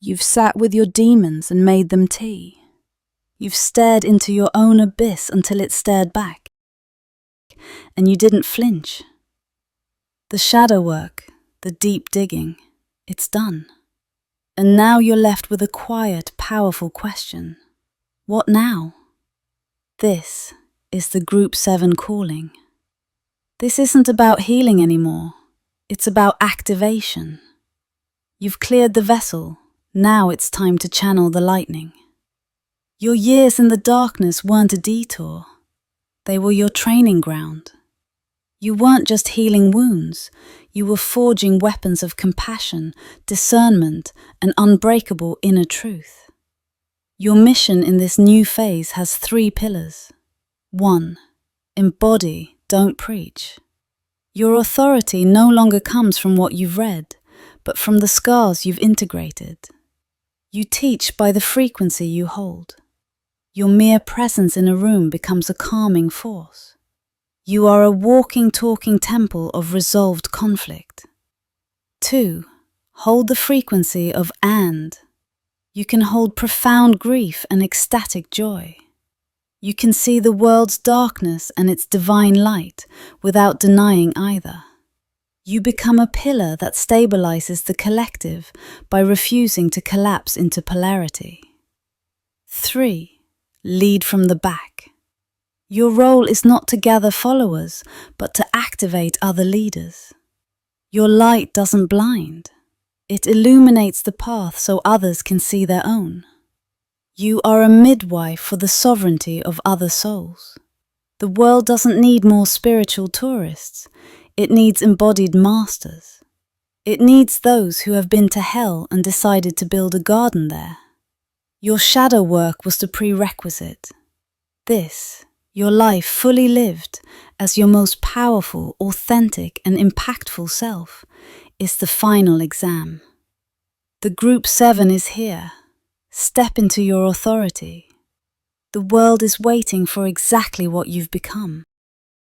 You've sat with your demons and made them tea. You've stared into your own abyss until it stared back, and you didn't flinch. The shadow work, the deep digging, it's done. And now you're left with a quiet, powerful question. What now? This is the Group 7 calling. This isn't about healing anymore. It's about activation. You've cleared the vessel. Now it's time to channel the lightning. Your years in the darkness weren't a detour. They were your training ground. You weren't just healing wounds. You were forging weapons of compassion, discernment, and unbreakable inner truth. Your mission in this new phase has 3 pillars. 1. Embody, don't preach. Your authority no longer comes from what you've read, but from the scars you've integrated. You teach by the frequency you hold. Your mere presence in a room becomes a calming force. You are a walking, talking temple of resolved conflict. 2. Hold the frequency of and. You can hold profound grief and ecstatic joy. You can see the world's darkness and its divine light without denying either. You become a pillar that stabilizes the collective by refusing to collapse into polarity. 3. Lead from the back. Your role is not to gather followers, but to activate other leaders. Your light doesn't blind. It illuminates the path so others can see their own. You are a midwife for the sovereignty of other souls. The world doesn't need more spiritual tourists. It needs embodied masters. It needs those who have been to hell and decided to build a garden there. Your shadow work was the prerequisite. This, your life fully lived as your most powerful, authentic, and impactful self, is the final exam. The Group 7 is here. Step into your authority. The world is waiting for exactly what you've become.